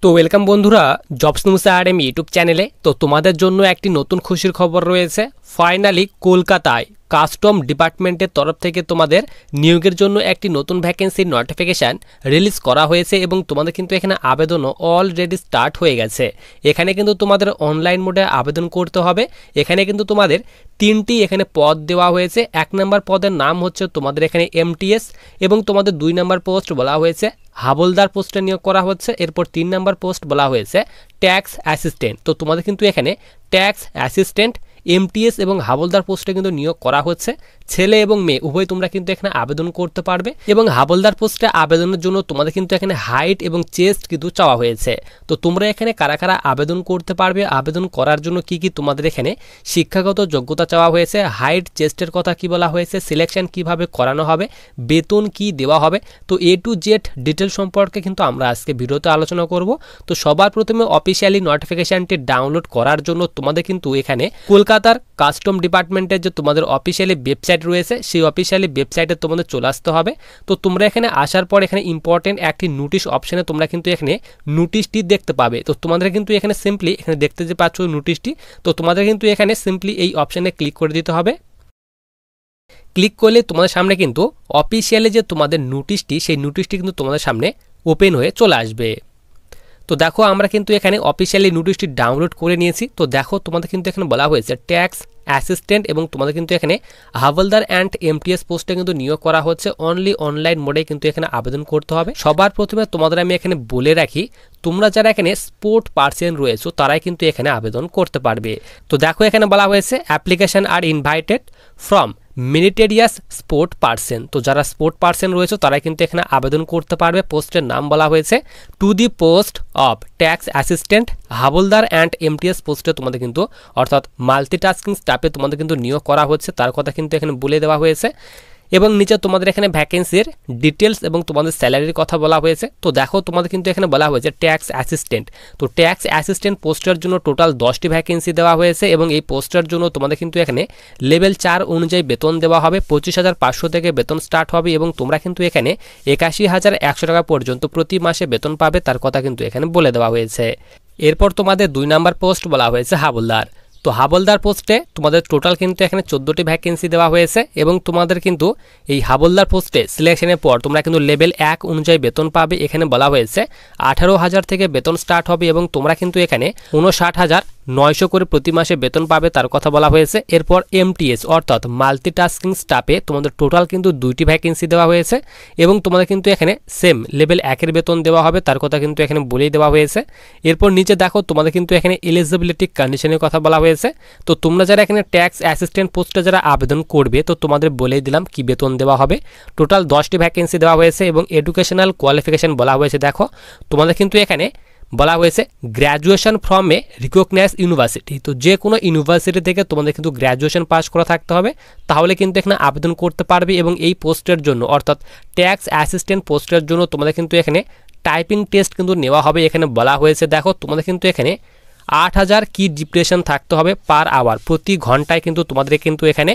তো ওয়েলকাম বন্ধুরা jobs news academy YouTube চ্যানেলে। তো তোমাদের জন্য একটি নতুন খুশির খবর রয়েছে। ফাইনালি কলকাতায় কাস্টম ডিপার্টমেন্টের তরফ থেকে তোমাদের নিয়োগের জন্য একটি নতুন ভ্যাকেন্সির নোটিফিকেশান রিলিজ করা হয়েছে এবং তোমাদের কিন্তু এখানে আবেদনও অলরেডি স্টার্ট হয়ে গেছে। এখানে কিন্তু তোমাদের অনলাইন মোডে আবেদন করতে হবে। এখানে কিন্তু তোমাদের তিনটি এখানে পদ দেওয়া হয়েছে। 1 নম্বর পদের নাম হচ্ছে তোমাদের এখানে MTS এবং তোমাদের 2 নম্বর পোস্ট বলা হয়েছে হাবলদার পোস্টে নিয়োগ করা হচ্ছে। এরপর 3 নম্বর পোস্ট বলা হয়েছে ট্যাক্স অ্যাসিস্ট্যান্ট। তো তোমাদের কিন্তু এখানে ট্যাক্স অ্যাসিস্ট্যান্ট MTS এবং হাবলদার পোস্টে কিন্তু নিয়োগ করা হচ্ছে। ছেলে এবং মেয়ে উভয় তোমরা কিন্তু এখানে আবেদন করতে পারবে এবং হাবলদার পোস্টে আবেদনের জন্য তোমাদের কিন্তু এখানে হাইট এবং চেস্ট কিন্তু চাওয়া হয়েছে। তো তোমরা এখানে কারা কারা আবেদন করতে পারবে, আবেদন করার জন্য কি কি তোমাদের এখানে শিক্ষাগত যোগ্যতা চাওয়া হয়েছে, হাইট চেস্টের কথা কি বলা হয়েছে, সিলেকশন কিভাবে করানো হবে, বেতন কি দেওয়া হবে, তো A to Z ডিটেল সম্পর্কে কিন্তু আমরা আজকে ভিডিওতে আলোচনা করব। তো সবার প্রথমে অফিসিয়ালি নোটিফিকেশনটি ডাউনলোড করার জন্য তোমাদের কিন্তু এখানে কলকাতার কাস্টম ডিপার্টমেন্টের যে তোমাদের অফিসিয়ালি ওয়েবসাইট রয়েছে সেই অফিসিয়ালি ওয়েবসাইটে তোমাদের চলে আসতে হবে। তো তোমরা এখানে আসার পর এখানে ইম্পর্টেন্ট একটি নোটিশ অপশনে তোমরা কিন্তু এখানে নোটিশটি দেখতে পাবে। তো তোমাদের কিন্তু এখানে সিম্পলি এখানে দেখতে যে পাচ্ছ নোটিশটি, তো তোমাদের কিন্তু এখানে সিম্পলি এই অপশনে ক্লিক করে দিতে হবে। ক্লিক করলে তোমাদের সামনে কিন্তু অফিসিয়ালি যে তোমাদের নোটিশটি সেই নোটিশটি কিন্তু তোমাদের সামনে ওপেন হয়ে চলে আসবে। তো দেখো আমরা কিন্তু এখানে অফিসিয়ালি নোটিশটি ডাউনলোড করে নিয়েছি। তো দেখো তোমাদের কিন্তু এখানে বলা হয়েছে ট্যাক্স অ্যাসিস্ট্যান্ট এবং তোমাদের কিন্তু এখানে হাবলদার অ্যান্ড MTS পোস্টে কিন্তু নিয়োগ করা হচ্ছে। অনলি অনলাইন মোডে কিন্তু এখানে আবেদন করতে হবে। সবার প্রথমে তোমাদের আমি এখানে বলে রাখি, তোমরা যারা এখানে স্পোর্ট পার্সন রয়েছো তারাই কিন্তু এখানে আবেদন করতে পারবে। তো দেখো এখানে বলা হয়েছে application are invited from meritorious sport person. তো যারা স্পোর্ট পার্সন রয়েছে তারাই কিন্তু এখানে আবেদন করতে পারবে। পোস্টের নাম বলা হয়েছে to the post of tax assistant হাবলদার and MTS পোস্টে তোমাদের কিন্তু অর্থাৎ মাল্টিটাস্কিং স্টাফে তোমাদের কিন্তু নিয়োগ করা হচ্ছে, তার কথা কিন্তু এখানে বলে দেওয়া হয়েছে। এবং নিচে তোমাদের এখানে ভ্যাকেন্সির ডিটেলস এবং তোমাদের স্যালারির কথা বলা হয়েছে। তো দেখো তোমাদের কিন্তু এখানে বলা হয়েছে ট্যাক্স অ্যাসিস্ট্যান্ট। তো ট্যাক্স অ্যাসিস্ট্যান্ট পোস্টের জন্য টোটাল 10টি ভ্যাকেন্সি দেওয়া হয়েছে এবং এই পোস্টের জন্য তোমাদের কিন্তু এখানে লেভেল 4 অনুযায়ী বেতন দেওয়া হবে। 25,500 থেকে বেতন স্টার্ট হবে এবং তোমরা কিন্তু এখানে 81,100 টাকা পর্যন্ত প্রতি মাসে বেতন পাবে, তার কথা কিন্তু এখানে বলে দেওয়া হয়েছে। এরপর তোমাদের 2 নম্বর পোস্ট বলা হয়েছে হাবলদার। তো হাবলদার পোস্টে তোমাদের টোটাল কিন্তু এখানে 14টি ভ্যাকেন্সি দেওয়া হয়েছে এবং তোমাদের কিন্তু এই হাবলদার পোস্টে সিলেকশনের পর তোমরা কিন্তু লেভেল 1 অনুযায়ী বেতন পাবে। এখানে বলা হয়েছে 18,000 থেকে বেতন স্টার্ট হবে এবং তোমরা কিন্তু এখানে 59,900 করে প্রতি মাসে বেতন পাবে, তার কথা বলা হয়েছে। এরপর MTS অর্থাৎ মাল্টিটাস্কিং স্টাফে তোমাদের টোটাল কিন্তু 2টি ভ্যাকেন্সি দেওয়া হয়েছে এবং তোমাদের কিন্তু এখানে সেম লেভেল 1-এর বেতন দেওয়া হবে, তার কথা কিন্তু এখানে বলেই দেওয়া হয়েছে। এরপর নিচে দেখো তোমাদের কিন্তু এখানে এলিজিবিলিটি কন্ডিশনের কথা বলা হয়েছে। তো তোমরা যারা এখানে ট্যাক্স অ্যাসিস্ট্যান্ট পোস্টে যারা আবেদন করবে তো তোমাদের বলেই দিলাম কি বেতন দেওয়া হবে। টোটাল 10টি ভ্যাকেন্সি দেওয়া হয়েছে এবং এডুকেশনাল কোয়ালিফিকেশন বলা হয়েছে। দেখো তোমাদের কিন্তু এখানে বলা হয়েছে graduation from a recognised university. তো যে কোনো ইউনিভার্সিটি থেকে তোমাদের কিন্তু গ্র্যাজুয়েশন পাস করা থাকতে হবে, তাহলে কিন্তু এখানে আবেদন করতে পারবে। এবং এই পোস্টের জন্য অর্থাৎ ট্যাক্স অ্যাসিস্ট্যান্ট পোস্টের জন্য তোমাদের কিন্তু এখানে টাইপিং টেস্ট কিন্তু নেওয়া হবে। এখানে বলা হয়েছে দেখো তোমাদের কিন্তু এখানে 8,000 কি ডিপ্রেশন থাকতে হবে পার আওয়ার, প্রতি ঘন্টায় কিন্তু তোমাদের কিন্তু এখানে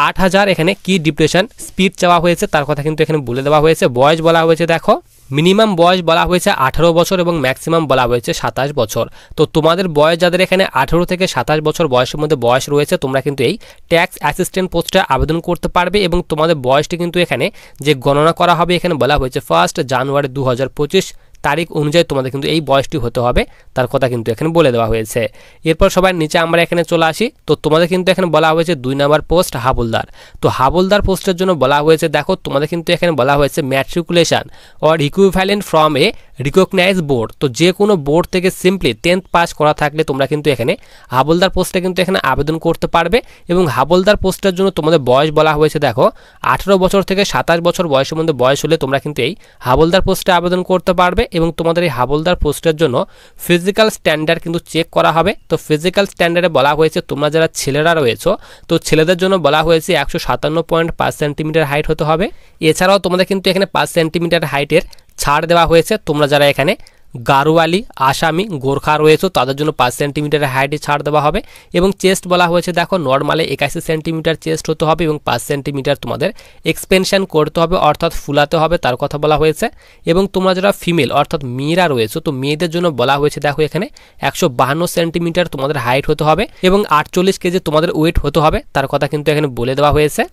8,000 এখানে কি ডিপ্রেশন স্পিড চাওয়া হয়েছে, তার কথা কিন্তু এখানে বলে দেওয়া হয়েছে। বয়স বলা হয়েছে দেখো মিনিমাম বয়স বলা হয়েছে 18 বছর এবং ম্যাক্সিমাম বলা হয়েছে 27 বছর। তো তোমাদের বয়স যাদের এখানে 18 থেকে 27 বছর বয়সের মধ্যে বয়স রয়েছে তোমরা কিন্তু এই ট্যাক্স অ্যাসিস্ট্যান্ট পোস্টে আবেদন করতে পারবে এবং তোমাদের বয়সটি কিন্তু এখানে যে গণনা করা হবে এখানে বলা হয়েছে 1 জানুয়ারি 2025 তারিখ অনুযায়ী তোমাদের কিন্তু এই বয়সটি হতে হবে, তার কথা কিন্তু এখানে বলে দেওয়া হয়েছে। এরপর সবাই নিচে আমরা এখানে চলে আসি। তো তোমাদের কিন্তু এখানে বলা হয়েছে 2 নম্বর পোস্ট হাবলদার। তো হাবলদার পোস্টের জন্য বলা হয়েছে দেখো তোমাদের কিন্তু এখানে বলা হয়েছে matriculation or equivalent from a recognise board. তো যে কোনো বোর্ড থেকে সিম্পলি 10th পাস করা থাকলে তোমরা কিন্তু এখানে হাবলদার পোস্টে কিন্তু এখানে আবেদন করতে পারবে। এবং হাবলদার পোস্টের জন্য তোমাদের বয়স বলা হয়েছে দেখো 18 বছর থেকে 27 বছর বয়সের মধ্যে বয়স হলে তোমরা কিন্তু এই হাবলদার পোস্টে আবেদন করতে পারবে। এবং তোমাদের এই হাবলদার পোস্টের জন্য ফিজিক্যাল স্ট্যান্ডার্ড কিন্তু চেক করা হবে। তো ফিজিক্যাল স্ট্যান্ডার্ডে বলা হয়েছে তোমরা যারা ছেলেরা রয়েছো তো ছেলেদের জন্য বলা হয়েছে 157.5 সেন্টিমিটার হাইট হতে হবে। এছাড়াও তোমাদের কিন্তু এখানে 5 সেন্টিমিটার হাইটের ছাড় দেওয়া হয়েছে তোমরা যারা এখানে গাড়োয়ালি, আসামি, গোর্খা রয়েছে তাদের জন্য 5 সেন্টিমিটারের হাইটে ছাড় দেওয়া হবে। এবং চেস্ট বলা হয়েছে দেখো নর্মালে 81 সেন্টিমিটার চেস্ট হতে হবে এবং 5 সেন্টিমিটার তোমাদের এক্সপেনশন করতে হবে অর্থাৎ ফুলাতে হবে তার কথা বলা হয়েছে। এবং তোমরা যারা ফিমেল অর্থাৎ মেয়েরা রয়েছে তো মেয়েদের জন্য বলা হয়েছে দেখো এখানে 152 সেন্টিমিটার তোমাদের হাইট হতে হবে এবং 48 কেজি তোমাদের ওয়েট হতে হবে তার কথা কিন্তু এখানে বলে দেওয়া হয়েছে।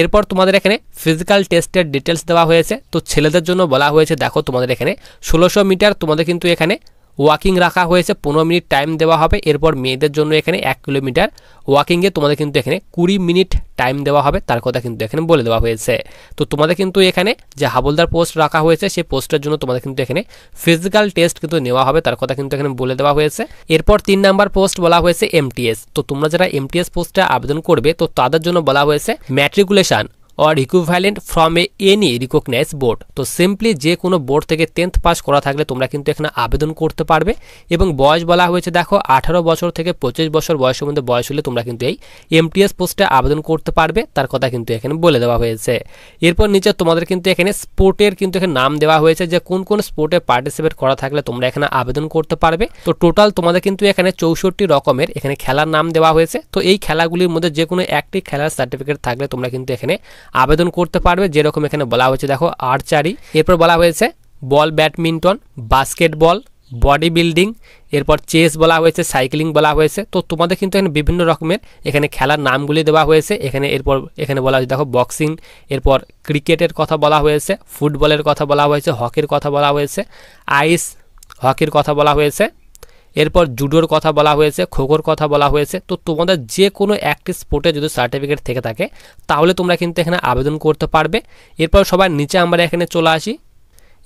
এরপর তোমাদের এখানে ফিজিক্যাল টেস্টের ডিটেলস দেওয়া হয়েছে। তো ছেলেদের জন্য বলা হয়েছে দেখো তোমাদের এখানে 1600 মিটার তোমাদের কিন্তু এখানে ওয়াকিং রাখা হয়েছে, 15 মিনিট টাইম দেওয়া হবে। এরপর মেয়েদের জন্য এখানে 1 কিলোমিটার ওয়াকিংয়ে তোমাদের কিন্তু এখানে 20 মিনিট টাইম দেওয়া হবে তার কথা কিন্তু এখানে বলে দেওয়া হয়েছে। তো তোমাদের কিন্তু এখানে যে হাবলদার পোস্ট রাখা হয়েছে সেই পোস্টের জন্য তোমাদের কিন্তু এখানে ফিজিক্যাল টেস্ট কিন্তু নেওয়া হবে তার কথা কিন্তু এখানে বলে দেওয়া হয়েছে। এরপর 3 নাম্বার পোস্ট বলা হয়েছে এমটিএস। তো তোমরা যারা এমটিএস পোস্টে আবেদন করবে তো তাদের জন্য বলা হয়েছে matriculation or equivalent from any recognized board। তো সিম্পলি যে কোনো বোর্ড থেকে 10th পাস করা থাকলে তোমরা কিন্তু এখানে আবেদন করতে পারবে। এবং বয়স বলা হয়েছে দেখো 18 বছর থেকে 25 বছর বয়সের মধ্যে বয়স হলে তোমরা কিন্তু এই এমটিএস পোস্টে আবেদন করতে পারবে তার কথা কিন্তু এখানে বলে দেওয়া হয়েছে। এরপর নিচে তোমাদের কিন্তু এখানে স্পোর্টের কিন্তু এখানে নাম দেওয়া হয়েছে যে কোন কোন স্পোর্টে পার্টিসিপেট করা থাকলে তোমরা এখানে আবেদন করতে পারবে। তো টোটাল তোমাদের কিন্তু এখানে 64 রকমের এখানে খেলার নাম দেওয়া হয়েছে। তো এই খেলাগুলির মধ্যে যে কোনো একটি খেলার সার্টিফিকেট থাকলে তোমরা কিন্তু এখানে আবেদন করতে পারবে। যেরকম এখানে বলা হয়েছে দেখো আর্চারি, এরপর বলা হয়েছে বল ব্যাডমিন্টন, বাস্কেটবল, বডি বিল্ডিং, এরপর চেস বলা হয়েছে, সাইক্লিং বলা হয়েছে। তো তোমাদের কিন্তু এখানে বিভিন্ন রকমের এখানে খেলার নামগুলি দেওয়া হয়েছে। এরপর এখানে বলা হয়েছে দেখো বক্সিং, এরপর ক্রিকেটের কথা বলা হয়েছে, ফুটবলের কথা বলা হয়েছে, হকির কথা বলা হয়েছে, আইস হকির কথা বলা হয়েছে, এরপর জুডোর কথা বলা হয়েছে, খোখোর কথা বলা হয়েছে। তো তোমাদের যে কোনো একটি স্পোর্টে যদি সার্টিফিকেট থেকে থাকে তাহলে তোমরা কিন্তু এখানে আবেদন করতে পারবে। এরপর সবার নিচে আমরা এখানে চলে আসি।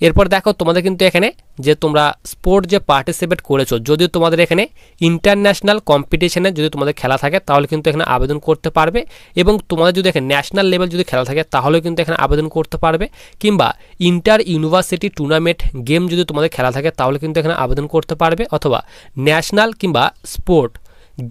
এরপর দেখো তোমাদের কিন্তু এখানে যে তোমরা স্পোর্ট যে পার্টিসিপেট করেছো যদি তোমাদের এখানে ইন্টারন্যাশনাল কম্পিটিশনে যদি তোমাদের খেলা থাকে তাহলে কিন্তু এখানে আবেদন করতে পারবে। এবং তোমাদের যদি এখানে ন্যাশনাল লেভেল যদি খেলা থাকে তাহলেও কিন্তু এখানে আবেদন করতে পারবে। কিংবা ইন্টার ইউনিভার্সিটি টুর্নামেন্ট গেম যদি তোমাদের খেলা থাকে তাহলে কিন্তু এখানে আবেদন করতে পারবে। অথবা ন্যাশনাল কিংবা স্পোর্ট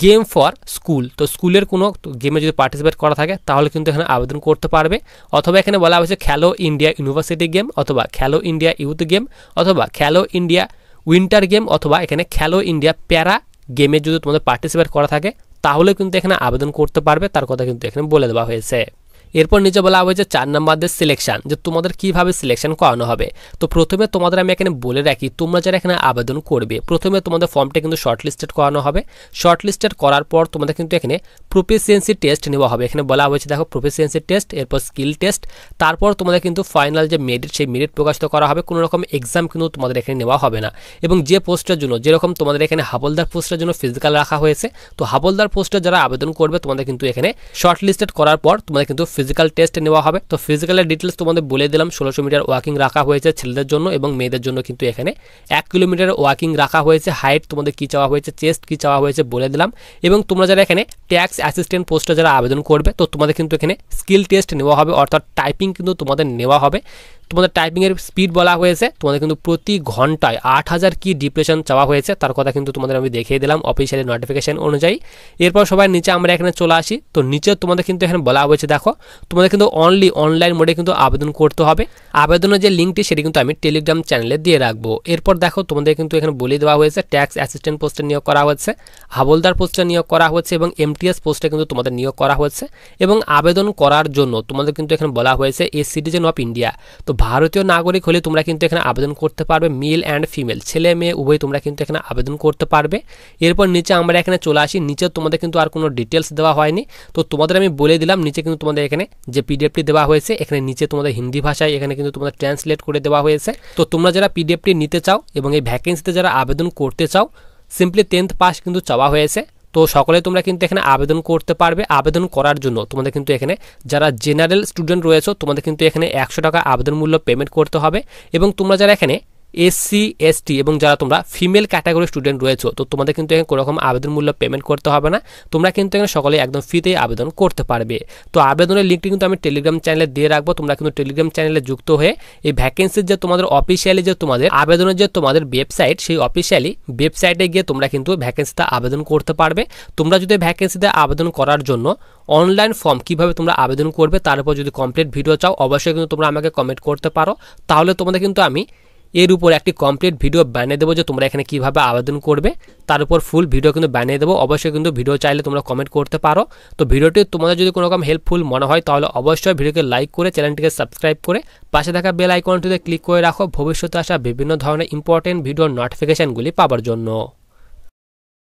গেম ফর স্কুল, তো স্কুলের কোনো গেমে যদি পার্টিসিপেট করা থাকে তাহলে কিন্তু এখানে আবেদন করতে পারবে। অথবা এখানে বলা হয়েছে খেলো ইন্ডিয়া ইউনিভার্সিটি গেম, অথবা খেলো ইন্ডিয়া ইউথ গেম, অথবা খেলো ইন্ডিয়া উইন্টার গেম, অথবা এখানে খেলো ইন্ডিয়া প্যারা গেমে যদি তোমাদের পার্টিসিপেট করা থাকে তাহলে কিন্তু এখানে আবেদন করতে পারবে তার কথা কিন্তু এখানে বলে দেওয়া হয়েছে। এরপর নিচে বলা হয়েছে 4 নম্বরদের সিলেকশন, যে তোমাদের কিভাবে সিলেকশন করানো হবে। তো প্রথমে তোমাদের আমি এখানে বলে রাখি তোমরা যারা এখানে আবেদন করবে প্রথমে তোমাদের ফর্মটা কিন্তু শর্টলিস্টেড করানো হবে। শর্টলিস্টেড করার পর তোমাদের কিন্তু এখানে প্রফিসিয়েন্সি টেস্ট নেওয়া হবে। এখানে বলা হয়েছে দেখো প্রফিসিয়েন্সি টেস্ট, এরপর স্কিল টেস্ট, তারপর তোমাদের কিন্তু ফাইনাল যে মেরিট সেই মেরিট প্রকাশিত করা হবে। কোনো রকম এক্সাম কিন্তু তোমাদের এখানে নেওয়া হবে না। এবং যে পোস্টের জন্য যেরকম তোমাদের এখানে হাবলদার পোস্টের জন্য ফিজিক্যাল রাখা হয়েছে, তো হাবলদার পোস্টে যারা আবেদন করবে তোমাদের কিন্তু এখানে শর্টলিস্টেড করার পর তোমাদের কিন্তু ফিজিক্যাল টেস্ট নেওয়া হবে। তো ফিজিক্যালের ডিটেলস তোমাদের বলে দিলাম। 1600 মিটার ওয়াকিং রাখা হয়েছে ছেলেদের জন্য এবং মেয়েদের জন্য কিন্তু এখানে 1 কিলোমিটার ওয়াকিং রাখা হয়েছে। হাইট তোমাদের কি চাওয়া হয়েছে, চেস্ট কি চাওয়া হয়েছে বলে দিলাম। এবং তোমরা যারা এখানে ট্যাক্স অ্যাসিস্ট্যান্ট পোস্টে যারা আবেদন করবে তো তোমাদের কিন্তু এখানে স্কিল টেস্ট নেওয়া হবে, অর্থাৎ টাইপিং কিন্তু তোমাদের নেওয়া হবে। তোমাদের টাইপিংয়ের স্পিড বলা হয়েছে তোমাদের কিন্তু প্রতি ঘন্টায় 8000 কি ডিপ্রেশন চাওয়া হয়েছে তার কথা কিন্তু তোমাদের আমি দেখিয়ে দিলাম অফিসিয়ালি নোটিফিকেশন অনুযায়ী। এরপর সবাই নিচে আমরা এখানে চলে আসি। তো নিচে তোমাদের কিন্তু এখানে বলা হয়েছে দেখো তোমাদের কিন্তু অনলি অনলাইন মোডে কিন্তু আবেদন করতে হবে। আবেদনের যে লিঙ্কটি সেটি কিন্তু আমি টেলিগ্রাম চ্যানেলে দিয়ে রাখবো। এরপর দেখো তোমাদের কিন্তু এখানে বলে দেওয়া হয়েছে ট্যাক্স অ্যাসিস্ট্যান্ট পোস্টে নিয়োগ করা হচ্ছে, হাবলদার পোস্টে নিয়োগ করা হচ্ছে এবং এমটিএস পোস্টে কিন্তু তোমাদের নিয়োগ করা হচ্ছে। এবং আবেদন করার জন্য তোমাদের কিন্তু এখানে বলা হয়েছে এ সিটিজেন অফ ইন্ডিয়া, তো ভারতীয় নাগরিক হলে তোমরা কিন্তু এখানে আবেদন করতে পারবে। মেল অ্যান্ড ফিমেল ছেলে মেয়ে উভয় তোমরা কিন্তু এখানে আবেদন করতে পারবে। এরপর নিচে আমরা এখানে চলে আসি। নিচে তোমাদের কিন্তু আর কোনো ডিটেলস দেওয়া হয়নি, তো তোমাদের আমি বলে দিলাম। নিচে কিন্তু তোমাদের এখানে যে পিডিএফটি দেওয়া হয়েছে এখানে নিচে তোমাদের হিন্দি ভাষায় এখানে কিন্তু তোমাদের ট্রান্সলেট করে দেওয়া হয়েছে। তো তোমরা যারা পিডিএফটি নিতে চাও এবং এই ভ্যাকেন্সিতে যারা আবেদন করতে চাও সিম্পলি 10th পাস কিন্তু চাওয়া হয়েছে। তো সকলে তোমরা কিন্তু এখানে আবেদন করতে পারবে। আবেদন করার জন্য তোমাদের কিন্তু এখানে যারা জেনারেল স্টুডেন্ট রয়েছে তোমাদের কিন্তু এখানে 100 টাকা আবেদন মূল্য পেমেন্ট করতে হবে। এবং তোমরা যারা এখানে এসসি এসটি এবং যারা তোমরা ফিমেল ক্যাটাগরি স্টুডেন্ট রয়েছে তো তোমাদের কিন্তু এখানে কোনো রকম আবেদন মূল্য পেমেন্ট করতে হবে না। তোমরা কিন্তু এখানে সকলে একদম ফ্রিতেই আবেদন করতে পারবে। তো আবেদনের লিঙ্কটি কিন্তু আমি টেলিগ্রাম চ্যানেলে দিয়ে রাখবো। তোমরা কিন্তু টেলিগ্রাম চ্যানেলে যুক্ত হয়ে এই ভ্যাকেন্সির যে তোমাদের অফিসিয়ালি যে তোমাদের আবেদনের যে তোমাদের ওয়েবসাইট সেই অফিসিয়ালি ওয়েবসাইটে গিয়ে তোমরা কিন্তু ভ্যাকেন্সিতে আবেদন করতে পারবে। তোমরা যদি ভ্যাকেন্সিতে আবেদন করার জন্য অনলাইন ফর্ম কিভাবে তোমরা আবেদন করবে তার উপর যদি কমপ্লিট ভিডিও চাও অবশ্যই কিন্তু তোমরা আমাকে কমেন্ট করতে পারো, তাহলে তোমাদের কিন্তু আমি এর উপর একটি কমপ্লিট ভিডিও বানিয়ে দেবো যে তোমরা এখানে কিভাবে আবেদন করবে, তার উপর ফুল ভিডিও কিন্তু বানিয়ে দেবো। অবশ্যই কিন্তু ভিডিও চাইলে তোমরা কমেন্ট করতে পারো। তো ভিডিওটি তোমাদের যদি কোনো রকম হেল্পফুল মনে হয় তাহলে অবশ্যই ভিডিওকে লাইক করে চ্যানেলটিকে সাবস্ক্রাইব করে পাশে থাকা বেল আইকনটিতে ক্লিক করে রাখো ভবিষ্যতে আসা বিভিন্ন ধরনের ইম্পর্টেন্ট ভিডিওর নোটিফিকেশনগুলি পাওয়ার জন্য।